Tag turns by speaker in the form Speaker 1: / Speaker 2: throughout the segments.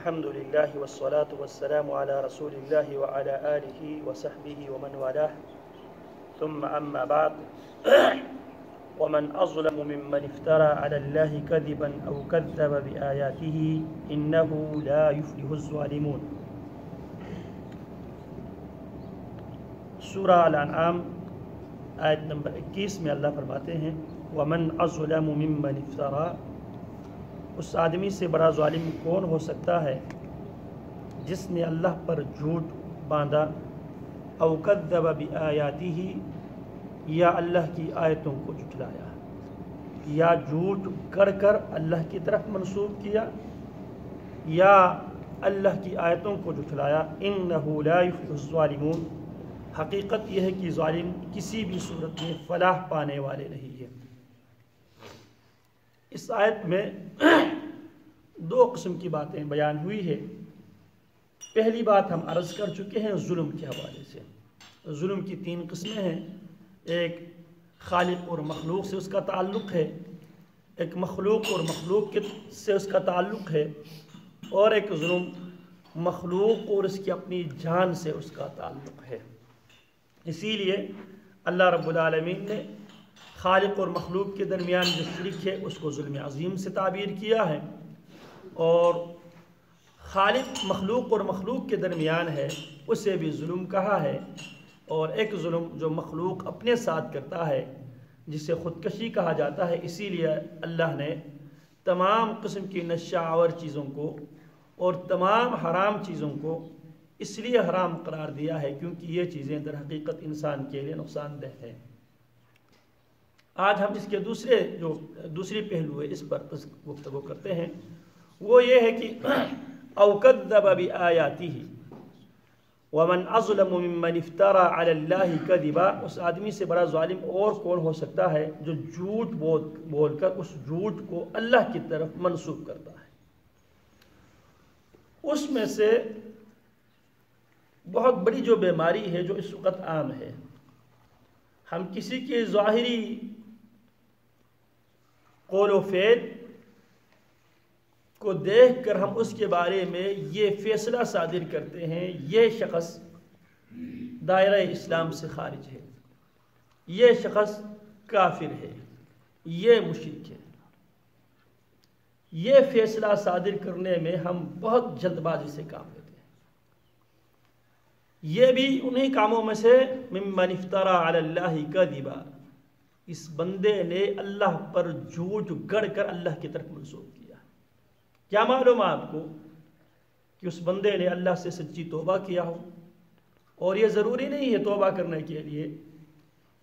Speaker 1: الحمد لله والصلاة والسلام على رسول الله وعلى آله وصحبه ومن والاه ثم أما بعد ومن أظلم ممن افترى على الله كذبا أو كذب بآياته إنه لا يفلح الظالمون. سورہ الانعام آیت نمبر 21 میں اللہ فرماتے ہیں وَمَنْ أَظْلَمُ مِمَّنِ افْتَرَى، اس آدمی سے بڑا ظالم کون ہو سکتا ہے جس نے اللہ پر جھوٹ باندھا، او کذب بآیاتہ، یا اللہ کی آیتوں کو جھٹلایا، یا جھوٹ گڑھ کر اللہ کی طرف منسوب کیا یا اللہ کی آیتوں کو جھٹلایا. انہ لا یفلح الظالمون، حقیقت یہ ہے کہ ظالم کسی بھی صورت میں فلاح پانے والے نہیں ہیں. اس آیت میں دو قسم کی باتیں بیان ہوئی ہے. پہلی بات ہم عرض کر چکے ہیں ظلم کے حوالے سے. ظلم کی 3 قسمیں ہیں. ایک خالق اور مخلوق سے اس کا تعلق ہے، ایک مخلوق اور مخلوق سے اس کا تعلق ہے، اور ایک ظلم مخلوق اور اس کی اپنی جان سے اس کا تعلق ہے. اسی لیے اللہ رب العالمین نے خالق اور مخلوق کے درمیان جو شرک ہے اس کو ظلم عظیم سے تعبیر کیا ہے، اور خالق مخلوق اور مخلوق کے درمیان ہے اسے بھی ظلم کہا ہے. اور ایک ظلم جو مخلوق اپنے ساتھ کرتا ہے جسے خودکشی کہا جاتا ہے. اسی لیے اللہ نے تمام قسم کی نشہ آور چیزوں کو اور تمام حرام چیزوں کو اس لیے حرام قرار دیا ہے کیونکہ یہ چیزیں در حقیقت انسان کے لیے نقصان دہ ہیں. آج ہم اس کے دوسری پہلو ہے اس پر گفتگو کرتے ہیں. وہ یہ ہے کہ او کذب بآیاتہ ومن اظلم ممن افترى علی اللہ کذبا، اس آدمی سے بڑا ظالم اور کون ہو سکتا ہے جو جھوٹ بول کر اس جھوٹ کو اللہ کی طرف منسوب کرتا ہے. اس میں سے بہت بڑی جو بیماری ہے جو اس وقت عام ہے، ہم کسی کے ظاہری قول و فعل کو دیکھ کر ہم اس کے بارے میں یہ فیصلہ صادر کرتے ہیں یہ شخص دائرہ اسلام سے خارج ہے، یہ شخص کافر ہے، یہ مشرک ہے. یہ فیصلہ صادر کرنے میں ہم بہت جلد بازی سے کام لیتے ہیں. یہ بھی انہی کاموں میں سے ممن افترى علی اللہ کذبا، اس بندے نے اللہ پر جھوٹ گڑھ کر اللہ کی طرف منسوب کیا. کیا معلوم آپ کو کہ اس بندے نے اللہ سے سچی توبہ کیا ہو؟ اور یہ ضروری نہیں ہے توبہ کرنے کے لیے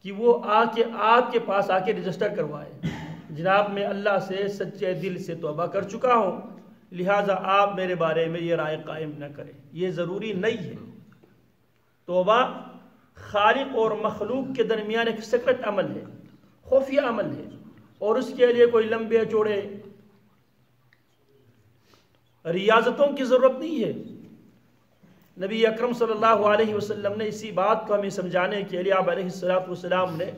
Speaker 1: کہ وہ آپ کے پاس آ کے رجسٹر کروائے جناب میں اللہ سے سچے دل سے توبہ کر چکا ہوں لہٰذا آپ میرے بارے میں یہ رائے قائم نہ کریں. یہ ضروری نہیں ہے. توبہ خالق اور مخلوق کے درمیان ایک سیکرٹ عمل ہے، خفیہ عمل ہے، اور اس کے لیے کوئی لمبے چوڑے ریاضتوں کی ضرورت نہیں ہے. نبی اکرم صلی اللہ علیہ وسلم نے اسی بات کو ہمیں سمجھانے کے لیے آپ علیہ السلام نے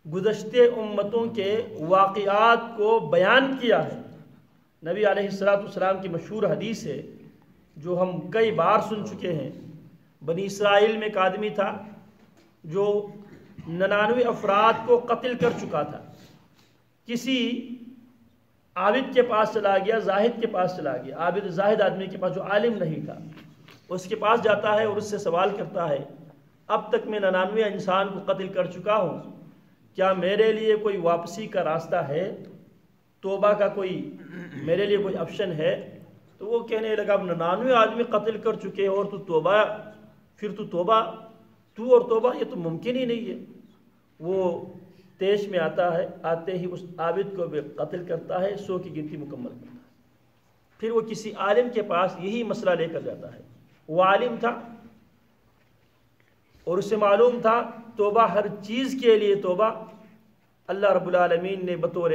Speaker 1: گزشتے امتوں کے واقعات کو بیان کیا ہے. نبی علیہ السلام کی مشہور حدیث ہے جو ہم کئی بار سن چکے ہیں. بنی اسرائیل میں ایک آدمی تھا جو 99 افراد کو قتل کر چکا تھا. کسی عابد کے پاس چلا گیا، زاہد کے پاس چلا گیا، عابد زاہد آدمی کے پاس جو عالم نہیں تھا، اس کے پاس جاتا ہے اور اس سے سوال کرتا ہے اب تک میں 99 انسان کو قتل کر چکا ہوں، کیا میرے لیے کوئی واپسی کا راستہ ہے؟ توبہ کا کوئی میرے لیے کوئی آپشن ہے؟ تو وہ کہنے لگا اب 99 آدمی قتل کر چکے اور تو توبہ، پھر تو اور توبہ یہ تو ممکن ہی نہیں ہے. وہ تیش میں آتا ہے، آتے ہی اس عابد کو بھی قتل کرتا ہے، 100 کی گنتی مکمل کرتا ہے. پھر وہ کسی عالم کے پاس یہی مسئلہ لے کر جاتا ہے. وہ عالم تھا اور اسے معلوم تھا توبہ ہر چیز کے لیے توبہ اللہ رب العالمین نے بطور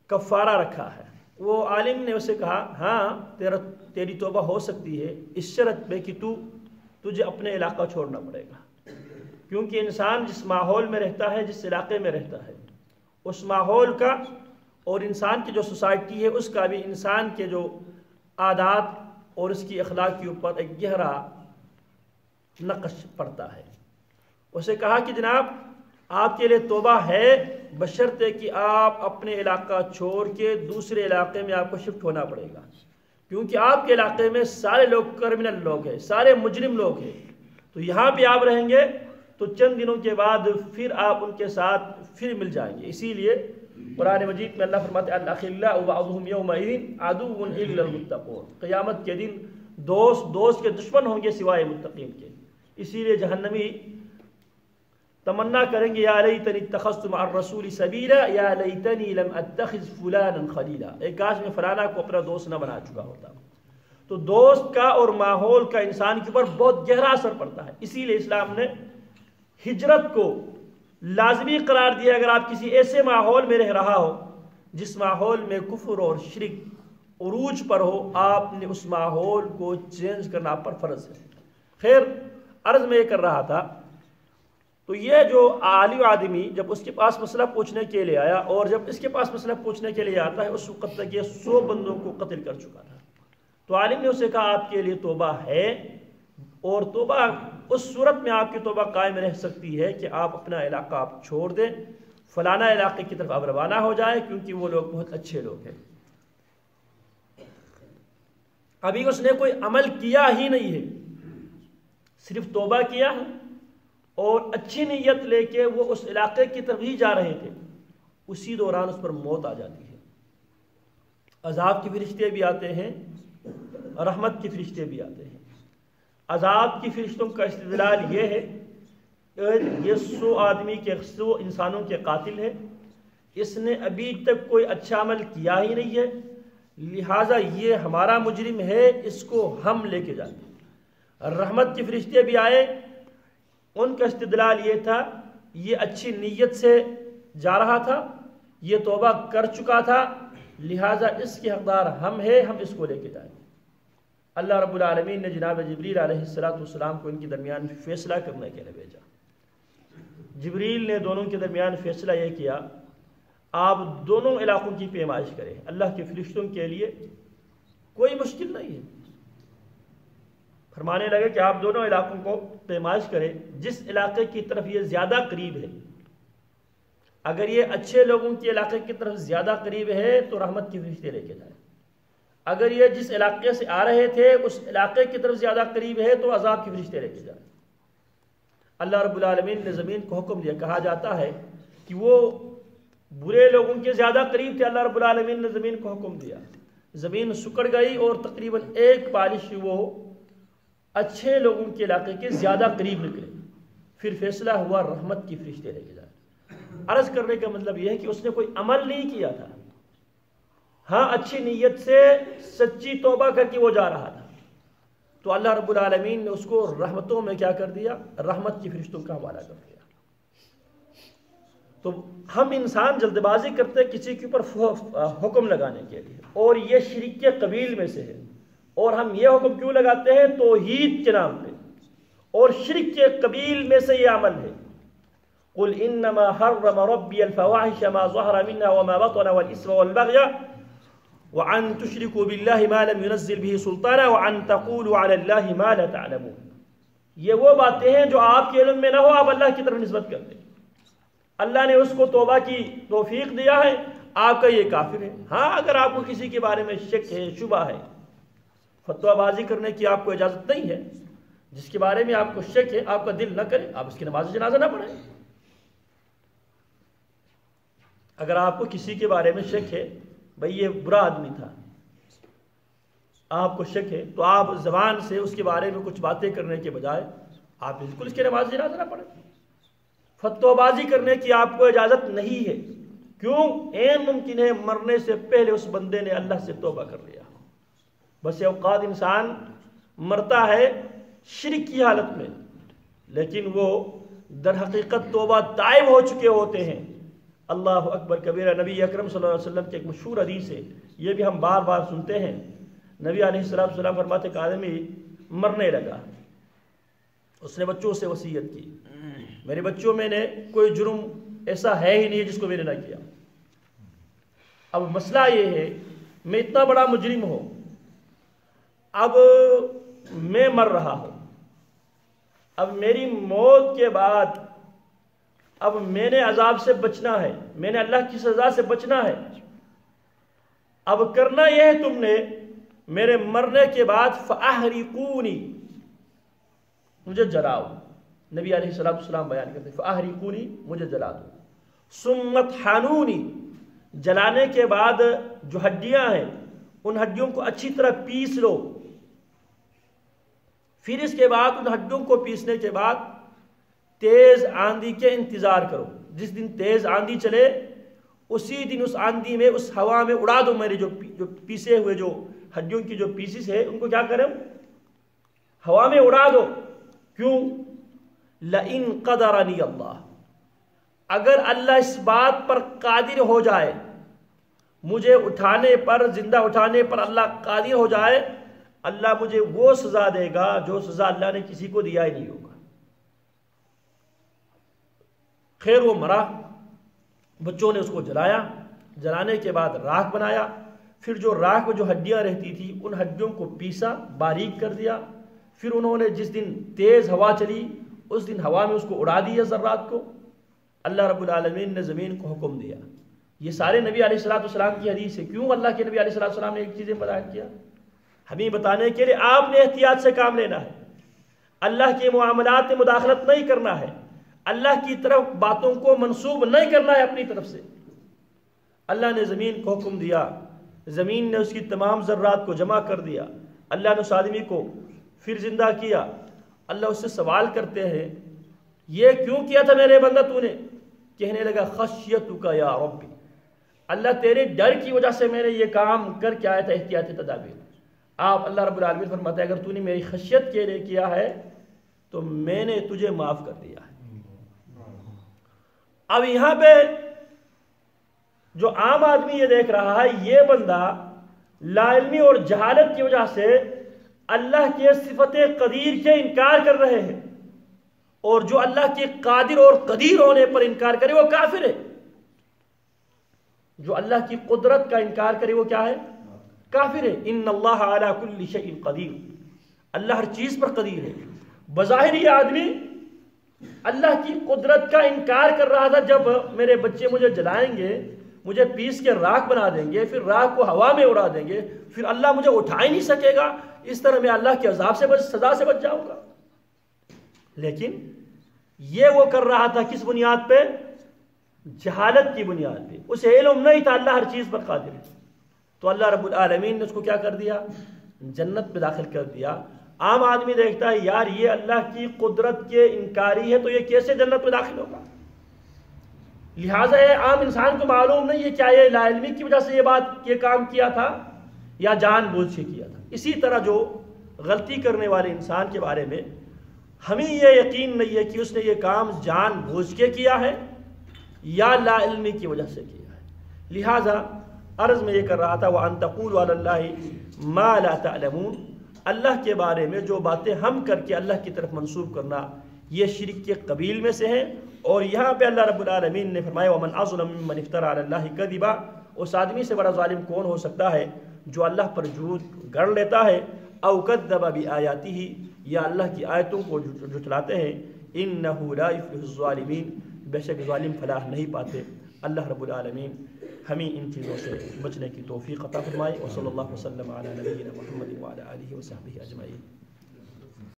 Speaker 1: کفارہ رکھا ہے. وہ عالم نے اسے کہا ہاں تیری توبہ ہو سکتی ہے اس شرط پہ کہ تجھے اپنے علاقہ چھوڑنا پڑے گا، کیونکہ انسان جس ماحول میں رہتا ہے، جس علاقے میں رہتا ہے، اس ماحول کا اور انسان کی جو سوسائٹی ہے اس کا بھی انسان کے جو عادات اور اس کی اخلاق کے اوپر ایک گہرا نقش پڑتا ہے۔ اسے کہا کہ جناب آپ کے لیے توبہ ہے بشرطے کہ آپ اپنے علاقہ چھوڑ کے دوسرے علاقے میں آپ کو شفٹ ہونا پڑے گا، کیونکہ آپ کے علاقے میں سارے لوگ کرمنل لوگ ہیں، سارے مجرم لوگ ہیں، تو یہاں پہ آپ رہیں گے تو چند دنوں کے بعد پھر آپ ان کے ساتھ پھر مل جائیں گے۔ اسی لیے قرآن مجید میں اللہ فرماتے ہیں الاخلاء بعضهم یومئذ عدو الا المتقون، قیامت کے دن دوست کے دشمن ہوں گے سوائے متقین کے۔ اسی لیے جہنمی تمنا کریں گے یا لیتنی اتخذت مع الرسول سبیلا یا لیتنی لم اتخذ فلانا خلیلا، ایک کاش میں فلانا کو اپنا دوست نہ بنا چکا ہوتا۔ تو دوست کا اور ماحول کا انسان کے اوپر بہت گہرا اثر پڑتا ہے، اسی لیے اسلام نے ہجرت کو لازمی قرار دیا۔ اگر آپ کسی ایسے ماحول میں رہ رہا ہو جس ماحول میں کفر اور شرک عروج پر ہو، آپ نے اس ماحول کو چینج کرنا آپ پر فرض ہے۔ خیر، عرض میں یہ کر رہا تھا، تو یہ جو عالی آدمی جب اس کے پاس مسئلہ پوچھنے کے لیے آیا، اور جب اس کے پاس مسئلہ پوچھنے کے لیے آتا ہے اس وقت تک یہ 100 بندوں کو قتل کر چکا تھا، تو عالم نے اسے کہا آپ کے لیے توبہ ہے، اور توبہ اس صورت میں آپ کی توبہ قائم رہ سکتی ہے کہ آپ اپنا علاقہ آپ چھوڑ دیں، فلانا علاقے کی طرف آپ روانہ ہو جائیں، کیونکہ وہ لوگ بہت اچھے لوگ ہیں۔ ابھی اس نے کوئی عمل کیا ہی نہیں ہے، صرف توبہ کیا ہے اور اچھی نیت لے کے وہ اس علاقے کی طرف ہی جا رہے تھے، اسی دوران اس پر موت آ جاتی ہے۔ عذاب کے فرشتے بھی آتے ہیں، رحمت کے فرشتے بھی آتے ہیں۔ عذاب کی فرشتوں کا استدلال یہ ہے کہ یہ 100 انسانوں کے قاتل ہے، اس نے ابھی تک کوئی اچھا عمل کیا ہی نہیں ہے، لہٰذا یہ ہمارا مجرم ہے، اس کو ہم لے کے جاتے ہیں۔ رحمت کے فرشتے بھی آئے، ان کا استدلال یہ تھا یہ اچھی نیت سے جا رہا تھا، یہ توبہ کر چکا تھا، لہٰذا اس کے حقدار ہم ہیں، ہم اس کو لے کے جائیں گے۔ اللہ رب العالمین نے جناب جبریل علیہ السلام کو ان کے درمیان فیصلہ کرنے کے لیے بھیجا۔ جبریل نے دونوں کے درمیان فیصلہ یہ کیا آپ دونوں علاقوں کی پیمائش کریں، اللہ کے فرشتوں کے لیے کوئی مشکل نہیں ہے، فرمانے لگے کہ آپ دونوں علاقوں کو پیمائش کریں، جس علاقے کی طرف یہ زیادہ قریب ہے، اگر یہ اچھے لوگوں کے علاقے کی طرف زیادہ قریب ہے تو رحمت کے فرشتے لے کے جائیں، اگر یہ جس علاقے سے آ رہے تھے اس علاقے کی طرف زیادہ قریب ہے تو عذاب کے فرشتے لے کے جائیں۔ اللہ رب العالمین نے زمین کو حکم دیا، کہا جاتا ہے کہ وہ برے لوگوں کے زیادہ قریب تھے، اللہ رب العالمین نے زمین کو حکم دیا، زمین سکڑ گئی اور تقریباً ایک بالش وہ اچھے لوگوں کے علاقے کے زیادہ قریب نکلے، پھر فیصلہ ہوا رحمت کی فرشتے لے کے جائیں۔ عرض کرنے کا مطلب یہ ہے کہ اس نے کوئی عمل نہیں کیا تھا، ہاں اچھی نیت سے سچی توبہ کر کے وہ جا رہا تھا، تو اللہ رب العالمین نے اس کو رحمتوں میں کیا کر دیا، رحمت کی فرشتوں کا حوالہ کر دیا۔ تو ہم انسان جلد بازی کرتے کسی کے اوپر حکم لگانے کے لیے، اور یہ شرک کے قبیل میں سے ہے، اور ہم یہ حکم کیوں لگاتے ہیں توحید کے نام پہ، اور شرک کے قبیل میں سے یہ عمل ہے۔ قل انما حرم ربی الفواحش ما ظهر منها وما بطن والاسم والبغي وعن تشركوا بالله ما لم ينزل به سلطانا وعن تقولوا على الله ما لا تعلمون، یہ وہ باتیں ہیں جو آپ کے علم میں نہ ہو آپ اللہ کی طرف نسبت کرتے ہیں۔ اللہ نے اس کو توبہ کی توفیق دیا ہے، آپ کا یہ کافر ہے۔ ہاں اگر آپ کو کسی کے بارے میں شک ہے، شبہ ہے، فتویٰ بازی کرنے کی آپ کو اجازت نہیں ہے، جس کے بارے میں آپ کو شک ہے آپ کا دل نہ کرے، آپ اس کی نماز جنازہ نہ پڑھیں۔ اگر آپ کو کسی کے بارے میں شک ہے، بھئی یہ برا آدمی تھا، آپ کو شک ہے، تو آپ زبان سے اس کے بارے میں کچھ باتیں کرنے کے بجائے آپ بالکل اس کی نماز جنازہ نہ پڑھیں۔ فتویٰ بازی کرنے کی آپ کو اجازت نہیں ہے، کیوں؟ این ممکن ہے مرنے سے پہلے اس بندے نے اللہ سے توبہ کر لیا۔ بس اوقات انسان مرتا ہے شرک کی حالت میں، لیکن وہ در حقیقت توبہ تائب ہو چکے ہوتے ہیں۔ اللہ اکبر کبیرہ، نبی اکرم صلی اللہ علیہ وسلم کی ایک مشہور حدیث ہے، یہ بھی ہم بار بار سنتے ہیں۔ نبی علیہ السلام فرماتے کہ آدمی مرنے لگا، اس نے بچوں سے وصیت کی، میرے بچوں میں نے کوئی جرم ایسا ہے ہی نہیں جس کو میں نے نہ کیا۔ اب مسئلہ یہ ہے میں اتنا بڑا مجرم ہوں، اب میں مر رہا ہوں، اب میری موت کے بعد اب میں نے عذاب سے بچنا ہے، میں نے اللہ کی سزا سے بچنا ہے۔ اب کرنا یہ ہے تم نے میرے مرنے کے بعد فَأَحْرِقُونِي، مجھے جلاؤ۔ نبی علیہ السلام بیان کرتے ہیں فَأَحْرِقُونِي، مجھے جلا دو۔ ثُمَّ اطْحَنُونِي، جلانے کے بعد جو ہڈیاں ہیں ان ہڈیوں کو اچھی طرح پیس لو۔ پھر اس کے بعد ان ہڈیوں کو پیسنے کے بعد تیز آندھی کے انتظار کرو، جس دن تیز آندھی چلے اسی دن اس آندھی میں اس ہوا میں اڑا دو میرے جو پیسے ہوئے جو ہڈیوں کی جو پیسز ہے ان کو کیا کریں، ہوا میں اڑا دو۔ کیوں؟ لَإِن قَدَرَنِي اللَّهُ، اگر اللہ اس بات پر قادر ہو جائے، مجھے اٹھانے پر، زندہ اٹھانے پر اللہ قادر ہو جائے، اللہ مجھے وہ سزا دے گا جو سزا اللہ نے کسی کو دیا ہی نہیں ہوگا۔ خیر وہ مرا، بچوں نے اس کو جلایا، جلانے کے بعد راکھ بنایا، پھر جو راکھ میں جو ہڈیاں رہتی تھی ان ہڈیوں کو پیسا، باریک کر دیا، پھر انہوں نے جس دن تیز ہوا چلی اس دن ہوا میں اس کو اڑا دیا ذرات کو۔ اللہ رب العالمین نے زمین کو حکم دیا۔ یہ سارے نبی علیہ السلام کی حدیث ہے۔ کیوں اللہ کے نبی علیہ السلام نے ایک چیزیں بیان کیا؟ ہمیں بتانے کے لیے آپ نے احتیاط سے کام لینا ہے، اللہ کے معاملات میں مداخلت نہیں کرنا ہے، اللہ کی طرف باتوں کو منسوب نہیں کرنا ہے اپنی طرف سے۔ اللہ نے زمین کو حکم دیا، زمین نے اس کی تمام ذرات کو جمع کر دیا، اللہ نے اس آدمی کو پھر زندہ کیا۔ اللہ اس سے سوال کرتے ہیں یہ کیوں کیا تھا میرے بندہ تو نے؟ کہنے لگا خشیتک یا ربی، اللہ تیرے ڈر کی وجہ سے میں نے یہ کام کر کے آیا تھا، احتیاطی تدابیر۔ آپ اللہ رب العالمین فرماتے ہیں اگر تو نے میری خشیت کے لیے کیا ہے تو میں نے تجھے معاف کر دیا ہے۔ اب یہاں پہ جو عام آدمی یہ دیکھ رہا ہے یہ بندہ لا علمی اور جہالت کی وجہ سے اللہ کے صفت قدیر کے انکار کر رہے ہیں، اور جو اللہ کے قادر اور قدیر ہونے پر انکار کرے وہ کافر ہے۔ جو اللہ کی قدرت کا انکار کرے وہ کیا ہے؟ کافر ہے۔ ان اللہ علی کل شیء قدیر، اللہ ہر چیز پر قدیر ہے۔ بظاہر یہ آدمی اللہ کی قدرت کا انکار کر رہا تھا، جب میرے بچے مجھے جلائیں گے، مجھے پیس کے راکھ بنا دیں گے، پھر راکھ کو ہوا میں اڑا دیں گے، پھر اللہ مجھے اٹھا ہی نہیں سکے گا، اس طرح میں اللہ کے عذاب سے سزا سے بچ جاؤں گا۔ لیکن یہ وہ کر رہا تھا کس بنیاد پہ؟ جہالت کی بنیاد پہ۔ اسے علم نہیں تھا اللہ ہر چیز پر قادر ہے، تو اللہ رب العالمین نے اس کو کیا کر دیا؟ جنت میں داخل کر دیا۔ عام آدمی دیکھتا ہے یار یہ اللہ کی قدرت کے انکاری ہے تو یہ کیسے جنت میں داخل ہوگا؟ لہٰذا یہ عام انسان کو معلوم نہیں ہے کیا یہ لا علمی کی وجہ سے یہ کام کیا تھا یا جان بوجھ کے کیا تھا۔ اسی طرح جو غلطی کرنے والے انسان کے بارے میں ہمیں یہ یقین نہیں ہے کہ اس نے یہ کام جان بوجھ کے کیا ہے یا لا علمی کی وجہ سے کیا ہے۔ لہٰذا عرض میں یہ کر رہا تھا وَأَن تَقُولُوا عَلَى اللَّهِ مَا لَا تَعْلَمُونَ، اللہ کے بارے میں جو باتیں ہم کر کے اللہ کی طرف منسوب کرنا یہ شرک کے قبیل میں سے ہے۔ اور یہاں پہ اللہ رب العالمین نے فرمایا وَمَنْ أَظْلَمُ مِمَّنِ افْتَرَىٰ عَلَى اللَّهِ كَذِبًا، اس آدمی سے بڑا ظالم کون ہو سکتا ہے جو اللہ پر جھوٹ گڑھ لیتا ہے، أَوْ كَذَّبَ بِآيَاتِهِ، یا اللہ کی آیتوں کو جھٹلاتے ہیں۔ إِنَّهُ لَا يُفْلِحُ الظَّالِمِينَ، بے شک ظالم فلاح نہیں پاتے۔ اللہ رب العالمین ہمیں ان چیزوں سے بچنے کی توفیق عطا فرمائے۔ وصلی اللہ وسلم علی نبینا محمد وعلی آلہ وصحبہ اجمعین۔